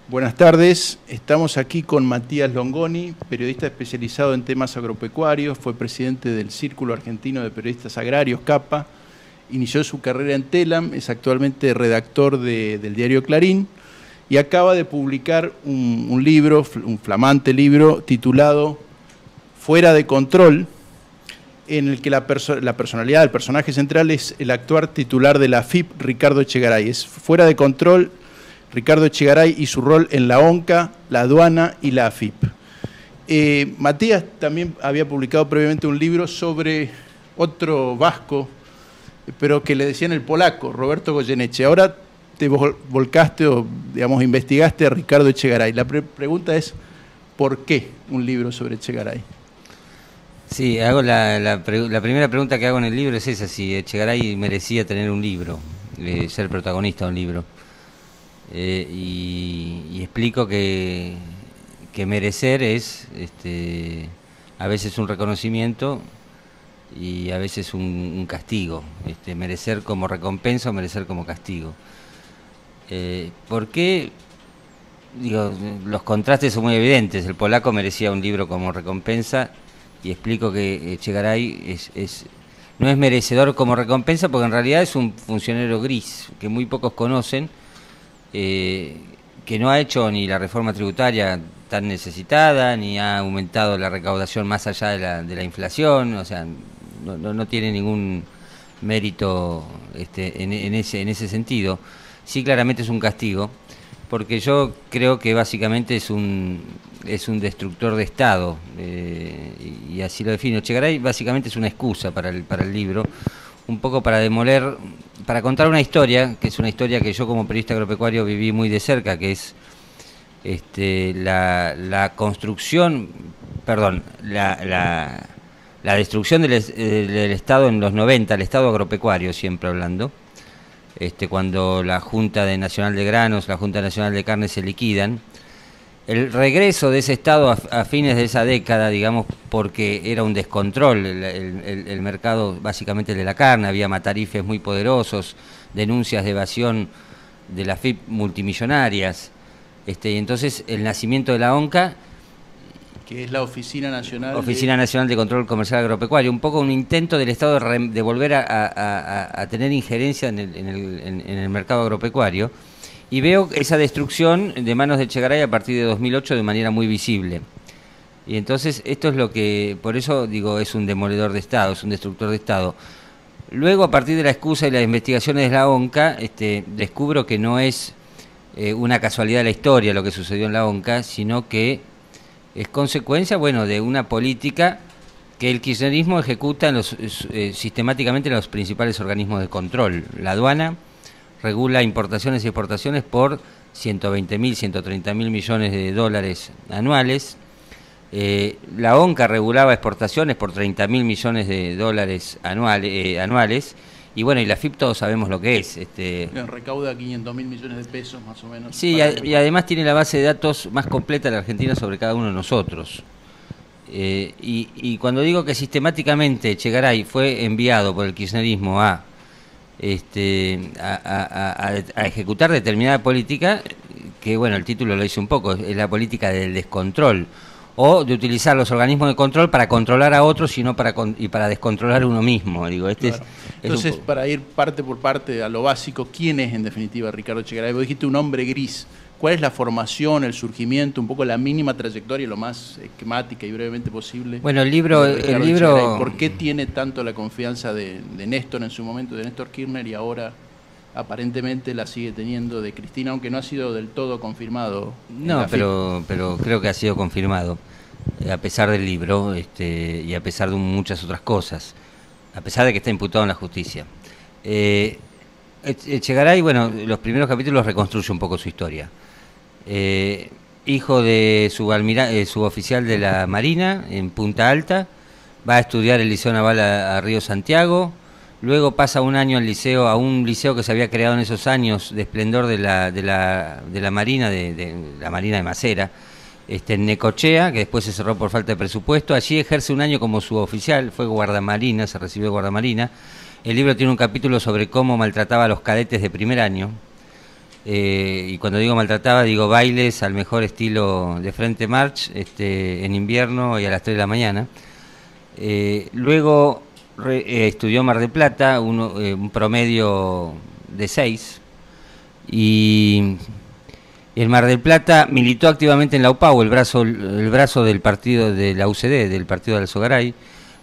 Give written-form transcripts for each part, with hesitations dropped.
Buenas tardes, estamos aquí con Matías Longoni, periodista especializado en temas agropecuarios, fue presidente del Círculo Argentino de Periodistas Agrarios, CAPA, inició su carrera en Telam, es actualmente redactor del diario Clarín y acaba de publicar un libro, un flamante libro titulado Fuera de Control, en el que la personalidad del personaje central es el actual titular de la AFIP, Ricardo Echegaray. Es Fuera de Control, Ricardo Echegaray y su rol en la ONCA, la aduana y la AFIP. Matías también había publicado previamente un libro sobre otro vasco, pero que le decían el polaco, Roberto Goyeneche. Ahora te volcaste o, digamos, investigaste a Ricardo Echegaray. La pregunta es, ¿por qué un libro sobre Echegaray? Sí, hago la primera pregunta que hago en el libro es esa, si Echegaray merecía tener un libro, ser protagonista de un libro. Y explico que merecer es a veces un reconocimiento y a veces un castigo. Merecer como recompensa o merecer como castigo. ¿Por qué? Digo, los contrastes son muy evidentes. El polaco merecía un libro como recompensa y explico que Echegaray no es merecedor como recompensa porque en realidad es un funcionario gris que muy pocos conocen, que no ha hecho ni la reforma tributaria tan necesitada, ni ha aumentado la recaudación más allá de la inflación, o sea, no tiene ningún mérito en ese sentido. Sí, claramente es un castigo, porque yo creo que básicamente es un destructor de Estado, y así lo defino. Echegaray básicamente es una excusa para el libro, un poco para demoler, para contar una historia, que es una historia que yo como periodista agropecuario viví muy de cerca, que es la construcción, perdón, la destrucción del Estado en los 90, el Estado agropecuario, siempre hablando, cuando la Junta Nacional de Granos, la Junta Nacional de Carne se liquidan, el regreso de ese Estado a fines de esa década, digamos, porque era un descontrol el mercado básicamente de la carne, había matarifes muy poderosos, denuncias de evasión de la AFIP multimillonarias, y entonces el nacimiento de la ONCA, que es la Oficina Nacional de Control Comercial Agropecuario, un poco un intento del Estado de volver a tener injerencia en el mercado agropecuario. Y veo esa destrucción de manos de Echegaray a partir de 2008 de manera muy visible. Y entonces esto es lo que, por eso digo, es un demoledor de Estado, es un destructor de Estado. Luego, a partir de la excusa y las investigaciones de la ONCA, descubro que no es una casualidad de la historia lo que sucedió en la ONCA, sino que es consecuencia, bueno, de una política que el kirchnerismo ejecuta sistemáticamente en los principales organismos de control. La aduana regula importaciones y exportaciones por 120.000, 130.000 millones de dólares anuales. La ONCA regulaba exportaciones por 30.000 millones de dólares anuales. Y bueno, y la AFIP todos sabemos lo que es. Recauda 500.000 millones de pesos más o menos. Sí, y además tiene la base de datos más completa de la Argentina sobre cada uno de nosotros. Y cuando digo que sistemáticamente Echegaray fue enviado por el kirchnerismo a ejecutar determinada política, que bueno, el título lo dice un poco, es la política del descontrol, o de utilizar los organismos de control para controlar a otros y para descontrolar a uno mismo. Digo, claro. Entonces, para ir parte por parte a lo básico, ¿quién es en definitiva Ricardo Echegaray? Vos dijiste un hombre gris. ¿Cuál es la formación, el surgimiento, un poco la mínima trayectoria, lo más esquemática y brevemente posible? Bueno, el libro ¿por qué tiene tanto la confianza de Néstor en su momento, de Néstor Kirchner, y ahora aparentemente la sigue teniendo de Cristina, aunque no ha sido del todo confirmado? No, pero creo que ha sido confirmado, a pesar del libro, y a pesar de muchas otras cosas, a pesar de que está imputado en la justicia. Echegaray, bueno, los primeros capítulos reconstruye un poco su historia. Hijo de suboficial de la Marina en Punta Alta, va a estudiar el Liceo Naval a Río Santiago, luego pasa un año a un liceo que se había creado en esos años de esplendor de la Marina, de la Marina de Macera, en Necochea, que después se cerró por falta de presupuesto. Allí ejerce un año como suboficial, fue guardamarina, se recibió de guardamarina. El libro tiene un capítulo sobre cómo maltrataba a los cadetes de primer año. y cuando digo maltrataba, digo bailes al mejor estilo de Frente March, en invierno y a las 3 de la mañana. Luego estudió Mar del Plata, un promedio de 6, y en Mar del Plata militó activamente en la UPAU, el brazo del partido de la UCD, del partido de Alzogaray.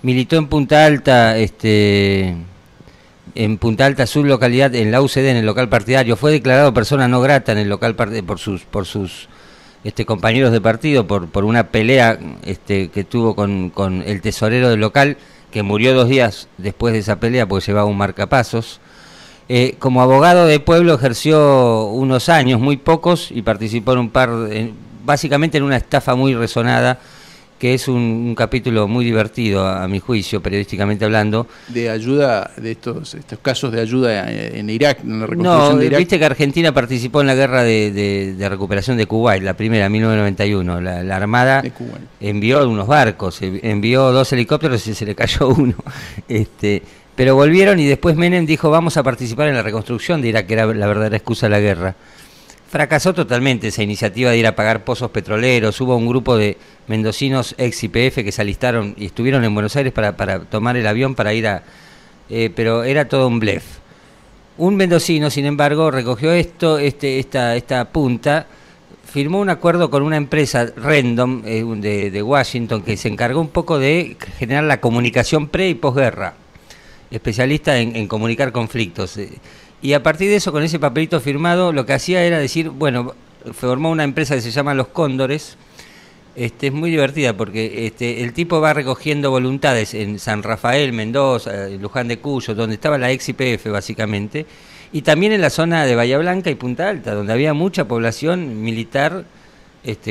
Militó en Punta Alta, su localidad, en la UCD, en el local partidario. Fue declarado persona no grata en el local por sus compañeros de partido por una pelea que tuvo con el tesorero del local, que murió 2 días después de esa pelea porque llevaba un marcapasos. Como abogado de pueblo ejerció unos años, muy pocos, y participó básicamente en una estafa muy resonada, que es un capítulo muy divertido, a mi juicio, periodísticamente hablando. De ayuda, de estos casos de ayuda en Irak, en la reconstrucción de Irak. Viste que Argentina participó en la guerra de recuperación de Kuwait, la primera, en 1991. La Armada envió unos barcos, envió 2 helicópteros y se le cayó uno. Pero volvieron y después Menem dijo, vamos a participar en la reconstrucción de Irak, que era la verdadera excusa de la guerra. Fracasó totalmente esa iniciativa de ir a pagar pozos petroleros. Hubo un grupo de mendocinos ex YPF que se alistaron y estuvieron en Buenos Aires para tomar el avión para ir pero era todo un blef. Un mendocino, sin embargo, recogió esta punta, firmó un acuerdo con una empresa random de Washington, que se encargó un poco de generar la comunicación pre y posguerra, especialista en comunicar conflictos. Y a partir de eso, con ese papelito firmado, lo que hacía era decir, bueno, formó una empresa que se llama Los Cóndores. Es muy divertida porque el tipo va recogiendo voluntades en San Rafael, Mendoza, Luján de Cuyo, donde estaba la ex YPF básicamente, y también en la zona de Bahía Blanca y Punta Alta, donde había mucha población militar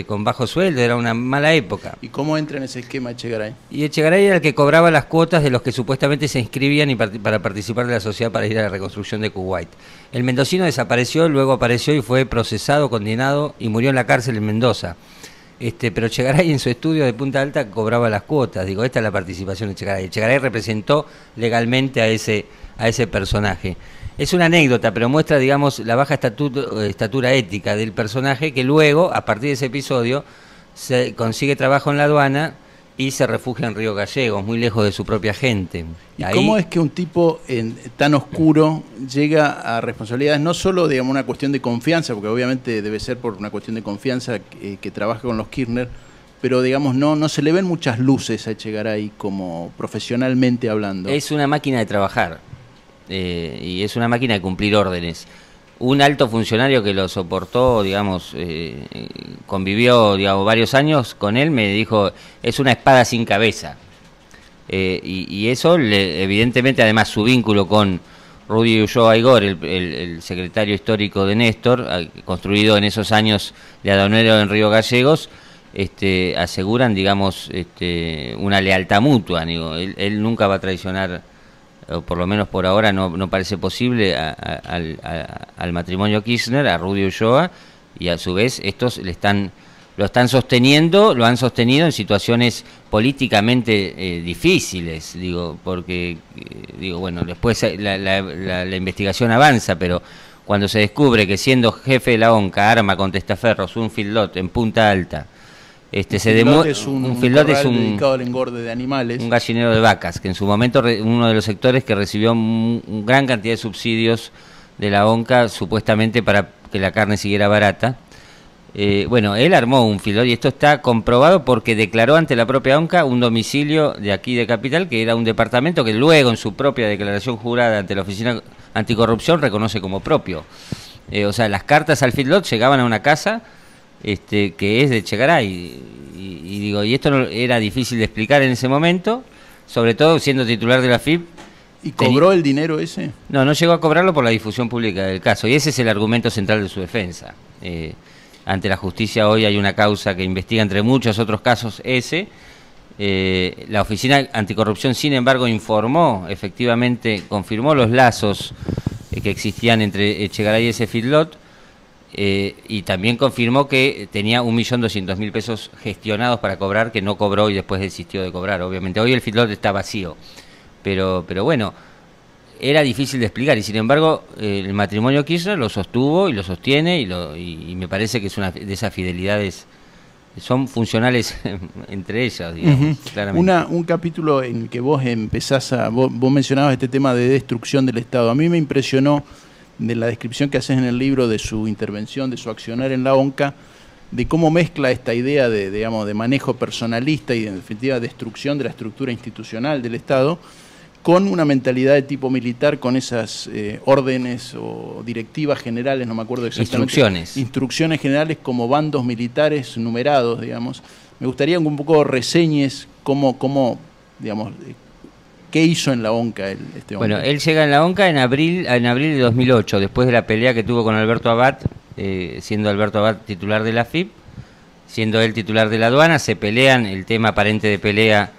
con bajo sueldo, era una mala época. ¿Y cómo entra en ese esquema Echegaray? Y Echegaray era el que cobraba las cuotas de los que supuestamente se inscribían para participar de la sociedad para ir a la reconstrucción de Kuwait. El mendocino desapareció, luego apareció y fue procesado, condenado y murió en la cárcel en Mendoza. Pero Echegaray en su estudio de Punta Alta cobraba las cuotas. Digo, esta es la participación de Echegaray. Echegaray representó legalmente a ese personaje. Es una anécdota, pero muestra, digamos, la baja estatura ética del personaje, que luego, a partir de ese episodio, se consigue trabajo en la aduana y se refugia en Río Gallegos, muy lejos de su propia gente. ¿Y cómo es que un tipo tan oscuro llega a responsabilidades? No solo, digamos, una cuestión de confianza, porque obviamente debe ser por una cuestión de confianza que trabaja con los Kirchner, pero digamos, no se le ven muchas luces a Echegaray como profesionalmente hablando. Es una máquina de trabajar. Y es una máquina de cumplir órdenes. Un alto funcionario que lo soportó, digamos, convivió, digamos, varios años con él, me dijo, es una espada sin cabeza. Y eso, evidentemente, además su vínculo con Rudy Ulloa Aigor, el secretario histórico de Néstor, construido en esos años de aduanero en Río Gallegos, aseguran, digamos, una lealtad mutua. Digo, él nunca va a traicionar, o por lo menos por ahora no parece posible, al matrimonio Kirchner, a Rudy Ulloa, y a su vez estos lo han sostenido en situaciones políticamente difíciles, porque bueno, después la investigación avanza, pero cuando se descubre que siendo jefe de la ONCA arma con testaferros un feedlot en Punta Alta, un feedlot es un dedicado al engorde de animales. Un gallinero de vacas, que en su momento uno de los sectores que recibió gran cantidad de subsidios de la ONCA, supuestamente para que la carne siguiera barata. Bueno, él armó un feedlot y esto está comprobado porque declaró ante la propia ONCA un domicilio de aquí de Capital, que era un departamento que luego en su propia declaración jurada ante la Oficina Anticorrupción reconoce como propio. O sea, las cartas al feedlot llegaban a una casa que es de Echegaray, y esto no era difícil de explicar en ese momento, sobre todo siendo titular de la FIP. ¿Y cobró el dinero ese? No llegó a cobrarlo por la difusión pública del caso, y ese es el argumento central de su defensa. Ante la justicia hoy hay una causa que investiga, entre muchos otros casos, la Oficina Anticorrupción, sin embargo, confirmó los lazos que existían entre Echegaray y ese feedlot. Y también confirmó que tenía 1.200.000 pesos gestionados para cobrar, que no cobró y después desistió de cobrar. Obviamente hoy el feedlot está vacío, pero bueno, era difícil de explicar, y sin embargo el matrimonio Kirchner lo sostuvo y lo sostiene, y me parece que es una de esas fidelidades, son funcionales entre ellas, digamos, claramente. Un capítulo en el que vos empezás vos mencionabas este tema de destrucción del Estado. A mí me impresionó de la descripción que haces en el libro de su intervención, de su accionar en la ONCA, de cómo mezcla esta idea de, digamos, de manejo personalista y en definitiva destrucción de la estructura institucional del Estado, con una mentalidad de tipo militar, con esas órdenes o directivas generales, no me acuerdo exactamente. Instrucciones generales como bandos militares numerados, digamos. Me gustaría un poco reseñes cómo digamos, qué hizo en la ONCA este hombre. Bueno, él llega en la ONCA en abril de 2008, después de la pelea que tuvo con Alberto Abad, siendo Alberto Abad titular de la AFIP, siendo él titular de la aduana, se pelean, el tema aparente de pelea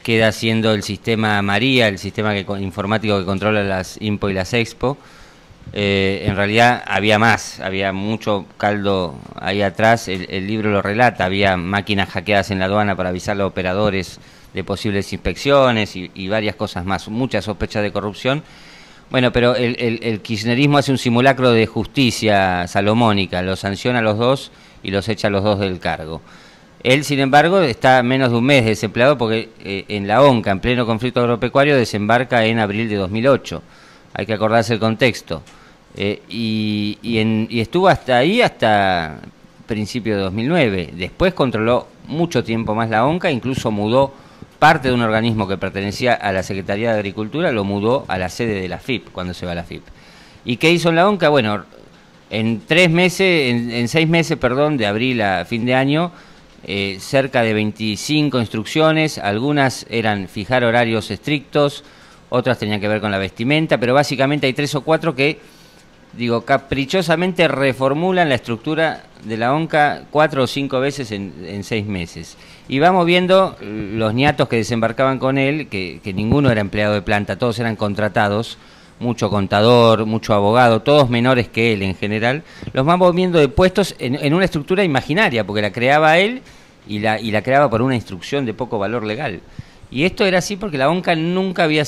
queda siendo el sistema María, el sistema informático que controla las INPO y las Expo. En realidad había más, había mucho caldo ahí atrás, el libro lo relata, había máquinas hackeadas en la aduana para avisar a los operadores de posibles inspecciones y varias cosas más, muchas sospechas de corrupción. Bueno, pero el kirchnerismo hace un simulacro de justicia salomónica, los sanciona a los dos y los echa a los dos del cargo. Él, sin embargo, está menos de un mes desempleado porque en la ONCA, en pleno conflicto agropecuario, desembarca en abril de 2008. Hay que acordarse el contexto. Y estuvo hasta ahí, hasta principio de 2009. Después controló mucho tiempo más la ONCA, incluso mudó parte de un organismo que pertenecía a la Secretaría de Agricultura, lo mudó a la sede de la AFIP, cuando se va a la AFIP. ¿Y qué hizo en la ONCA? Bueno, en 6 meses, de abril a fin de año, cerca de 25 instrucciones, algunas eran fijar horarios estrictos, otras tenían que ver con la vestimenta, pero básicamente hay 3 o 4 que, digo, caprichosamente reformulan la estructura de la ONCA 4 o 5 veces en 6 meses. Y vamos viendo los niatos que desembarcaban con él, que ninguno era empleado de planta, todos eran contratados, mucho contador, mucho abogado, todos menores que él en general, los vamos viendo de puestos en una estructura imaginaria, porque la creaba él y la creaba por una instrucción de poco valor legal. Y esto era así porque la ONCA nunca había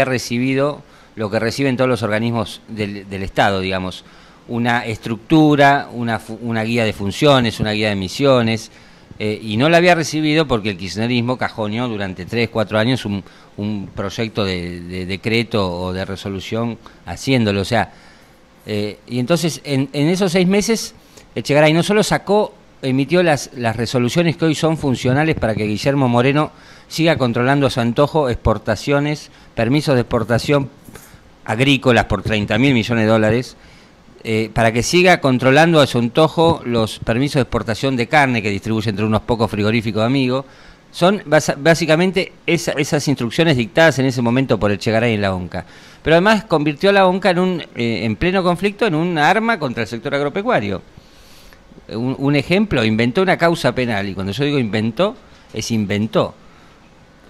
recibido lo que reciben todos los organismos del Estado, digamos, una estructura, una guía de funciones, una guía de misiones, y no la había recibido porque el kirchnerismo cajoneó durante 3, 4 años un proyecto de decreto o de resolución haciéndolo, o sea, y entonces en esos 6 meses Echegaray no solo emitió las resoluciones que hoy son funcionales para que Guillermo Moreno siga controlando a su antojo exportaciones, permisos de exportación agrícolas por 30.000 millones de dólares, para que siga controlando a su antojo los permisos de exportación de carne que distribuye entre unos pocos frigoríficos amigos. Son básicamente esas instrucciones dictadas en ese momento por Echegaray en la ONCA. Pero además convirtió a la ONCA en pleno conflicto en un arma contra el sector agropecuario. Un ejemplo, inventó una causa penal, y cuando yo digo inventó, inventó,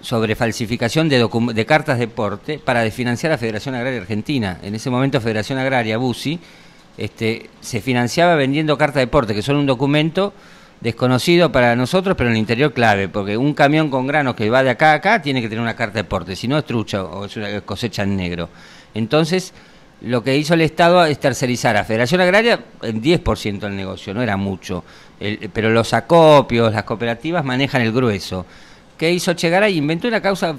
sobre falsificación de cartas de porte para desfinanciar a Federación Agraria Argentina. En ese momento Federación Agraria, BUSI, se financiaba vendiendo cartas de porte, que son un documento desconocido para nosotros, pero en el interior clave, porque un camión con granos que va de acá a acá tiene que tener una carta de porte, si no es trucha o es una cosecha en negro. Entonces, lo que hizo el Estado es tercerizar a Federación Agraria en 10% del negocio, no era mucho, pero los acopios, las cooperativas manejan el grueso. ¿Qué hizo Echegaray? Inventó una causa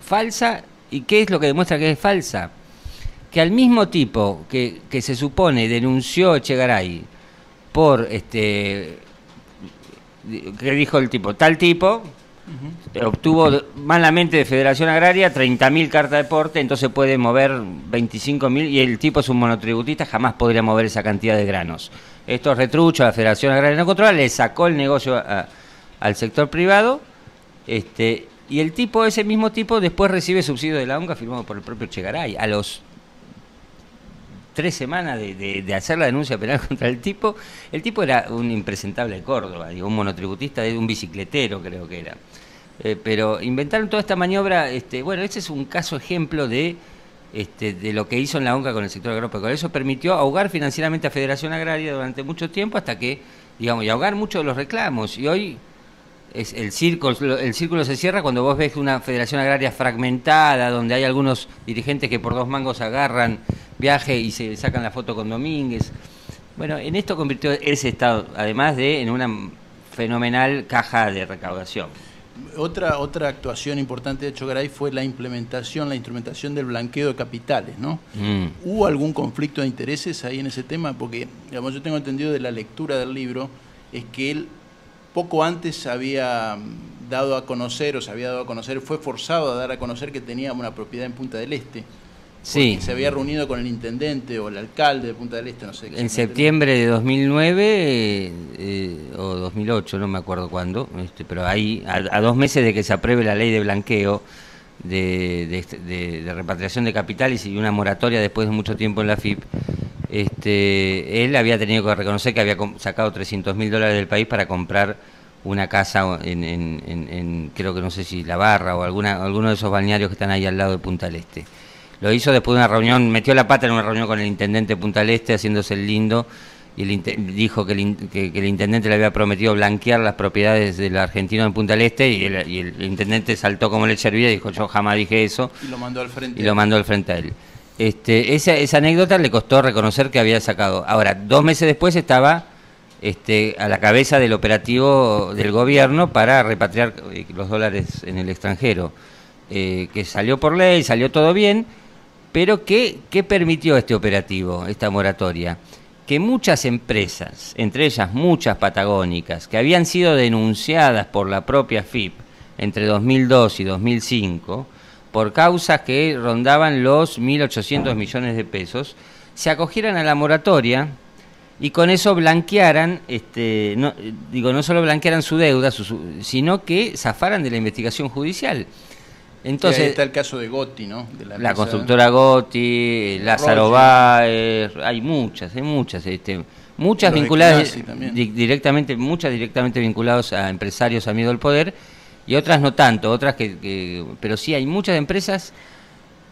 falsa. ¿Y qué es lo que demuestra que es falsa? Que al mismo tipo que se supone denunció Echegaray por, que dijo el tipo, tal tipo, obtuvo malamente de Federación Agraria 30.000 cartas de porte, entonces puede mover 25.000, y el tipo es un monotributista, jamás podría mover esa cantidad de granos. Esto es retrucho, la Federación Agraria no controla, le sacó el negocio al sector privado. Y el tipo, ese mismo tipo, después recibe subsidio de la ONCA firmado por el propio Echegaray. A los 3 semanas de hacer la denuncia penal contra el tipo era un impresentable de Córdoba, digo, un monotributista, un bicicletero creo que era. Pero inventaron toda esta maniobra. Bueno, este es un caso ejemplo de lo que hizo en la ONCA con el sector agropecuario. Eso permitió ahogar financieramente a Federación Agraria durante mucho tiempo, hasta que, digamos, y ahogar muchos de los reclamos. Y hoy el círculo se cierra cuando vos ves una federación agraria fragmentada, donde hay algunos dirigentes que por 2 mangos agarran viaje y se sacan la foto con Domínguez. Bueno, en esto convirtió ese Estado, además de en una fenomenal caja de recaudación. Otra actuación importante de Echegaray fue la instrumentación del blanqueo de capitales, ¿no? ¿Hubo algún conflicto de intereses ahí en ese tema? Porque, digamos, yo tengo entendido de la lectura del libro, es que él poco antes se había dado a conocer, fue forzado a dar a conocer que tenía una propiedad en Punta del Este. Sí. Se había reunido con el intendente o el alcalde de Punta del Este, no sé. En septiembre de 2009 o 2008, no me acuerdo cuándo, pero ahí, a 2 meses de que se apruebe la ley de blanqueo, de repatriación de capitales y una moratoria después de mucho tiempo en la FIP, él había tenido que reconocer que había sacado $300.000 del país para comprar una casa en creo que no sé si La Barra o alguno de esos balnearios que están ahí al lado de Punta del Este. Lo hizo después de una reunión, metió la pata en una reunión con el intendente de Punta del Este, haciéndose el lindo, y dijo que el intendente le había prometido blanquear las propiedades del argentino en Punta del Este, y el intendente saltó como leche hervida y dijo: yo jamás dije eso. Y lo mandó al frente. Y lo mandó al frente a él. Esa anécdota le costó reconocer que había sacado. Ahora, 2 meses después estaba a la cabeza del operativo del gobierno para repatriar los dólares en el extranjero, que salió por ley, salió todo bien. Pero ¿qué permitió este operativo, esta moratoria? Que muchas empresas, entre ellas muchas patagónicas, que habían sido denunciadas por la propia FIP entre 2002 y 2005, por causas que rondaban los 1.800 millones de pesos, se acogieran a la moratoria y con eso blanquearan, no solo blanquearan su deuda, sino que zafaran de la investigación judicial. Entonces, ahí está el caso de Gotti, ¿no? De la constructora Gotti, Lázaro Báez, hay muchas vinculadas directamente, muchas directamente vinculadas a empresarios amigo del poder, y otras no tanto, otras pero sí hay muchas empresas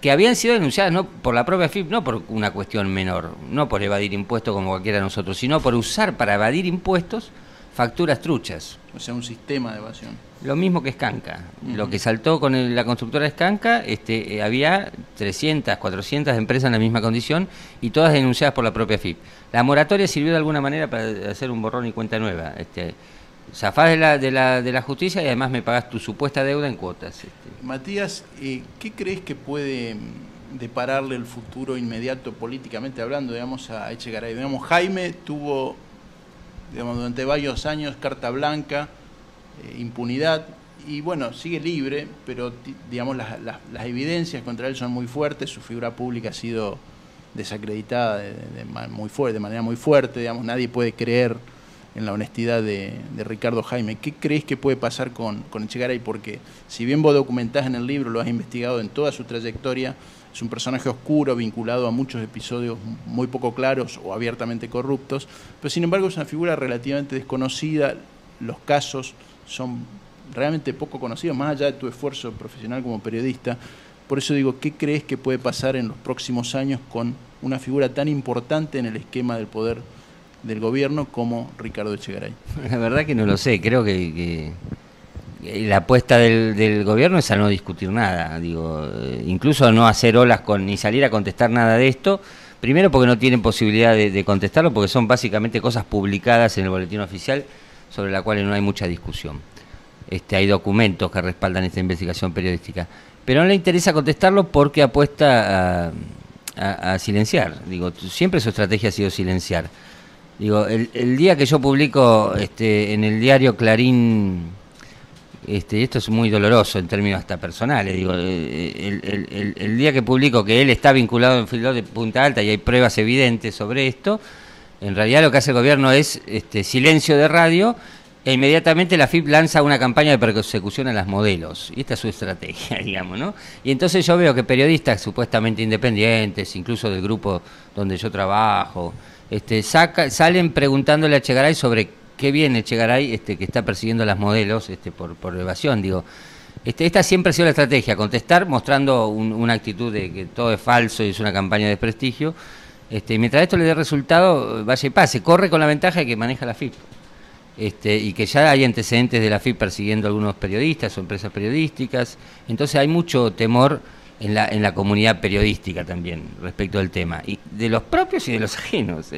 que habían sido denunciadas no por la propia FIP, no por una cuestión menor, no por evadir impuestos como cualquiera de nosotros, sino por usar para evadir impuestos facturas truchas. O sea, un sistema de evasión. Lo mismo que Scanca. Lo que saltó con la constructora Scanca, había 300, 400 empresas en la misma condición y todas denunciadas por la propia FIP. La moratoria sirvió de alguna manera para hacer un borrón y cuenta nueva. Zafás de la justicia y además me pagás tu supuesta deuda en cuotas. Matías, ¿qué crees que puede depararle el futuro inmediato políticamente hablando, digamos, a Echegaray? Digamos, Jaime tuvo, digamos, durante varios años carta blanca, impunidad, y bueno, sigue libre, pero digamos las evidencias contra él son muy fuertes, su figura pública ha sido desacreditada de manera muy fuerte, digamos, nadie puede creer en la honestidad de Ricardo Jaime. ¿Qué crees que puede pasar con Echegaray? Porque si bien vos documentás en el libro, lo has investigado en toda su trayectoria, es un personaje oscuro, vinculado a muchos episodios muy poco claros o abiertamente corruptos, pero sin embargo es una figura relativamente desconocida, los casos son realmente poco conocidos, más allá de tu esfuerzo profesional como periodista. Por eso digo, ¿qué crees que puede pasar en los próximos años con una figura tan importante en el esquema del poder del gobierno como Ricardo Echegaray? La verdad que no lo sé, creo que la apuesta del gobierno es a no discutir nada, incluso no hacer olas ni salir a contestar nada de esto, primero porque no tienen posibilidad de contestarlo, porque son básicamente cosas publicadas en el boletín oficial sobre la cual no hay mucha discusión. Hay documentos que respaldan esta investigación periodística, pero no le interesa contestarlo porque apuesta a silenciar. Siempre su estrategia ha sido silenciar. El día que yo publico en el diario Clarín, esto es muy doloroso en términos hasta personales, el día que publico que él está vinculado en Filo de Punta Alta y hay pruebas evidentes sobre esto, en realidad lo que hace el gobierno es silencio de radio, e inmediatamente la FIP lanza una campaña de persecución a las modelos. Y esta es su estrategia, digamos, ¿no? Y entonces yo veo que periodistas supuestamente independientes, incluso del grupo donde yo trabajo, salen preguntándole a Echegaray sobre qué viene Echegaray, que está persiguiendo a las modelos por evasión. Esta siempre ha sido la estrategia, contestar mostrando una actitud de que todo es falso y es una campaña de desprestigio. Mientras esto le dé resultado, vaya y pase, corre con la ventaja de que maneja la FIP. y que ya hay antecedentes de la AFIP persiguiendo a algunos periodistas o empresas periodísticas. Entonces hay mucho temor en la comunidad periodística también respecto al tema, y de los propios y de los ajenos.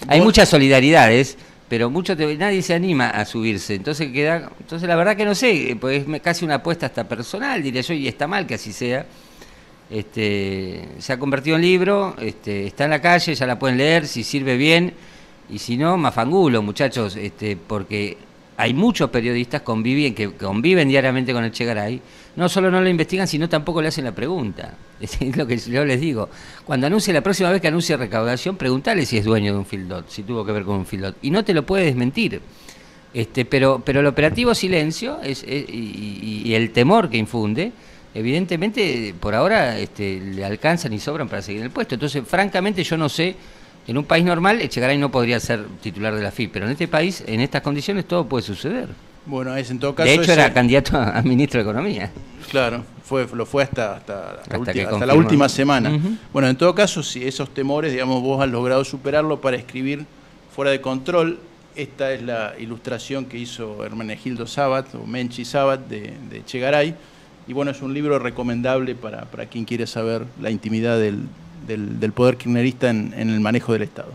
Hay muchas solidaridades, pero nadie se anima a subirse. Entonces la verdad que no sé, pues es casi una apuesta hasta personal, diría yo, y está mal que así sea. Se ha convertido en libro, está en la calle, ya la pueden leer, si sirve bien, y si no, mafangulo, muchachos, porque hay muchos periodistas que conviven diariamente con el Che Garay, no solo no lo investigan, sino tampoco le hacen la pregunta. Es lo que yo les digo. Cuando la próxima vez que anuncie recaudación, preguntale si es dueño de un Fildot, si tuvo que ver con un Fildot, y no te lo puede desmentir. Pero el operativo silencio y el temor que infunde, evidentemente por ahora le alcanzan y sobran para seguir en el puesto. Entonces, francamente, yo no sé. En un país normal, Echegaray no podría ser titular de la AFIP, pero en este país, en estas condiciones, todo puede suceder. Bueno, en todo caso... De hecho, era candidato a ministro de Economía. Claro, lo fue hasta la última semana. Bueno, en todo caso, si esos temores, digamos, vos has logrado superarlo para escribir Fuera de Control. Esta es la ilustración que hizo Hermenegildo Sabat, o Menchi Sabat, de Echegaray. Y bueno, es un libro recomendable para quien quiere saber la intimidad del poder kirchnerista en el manejo del Estado.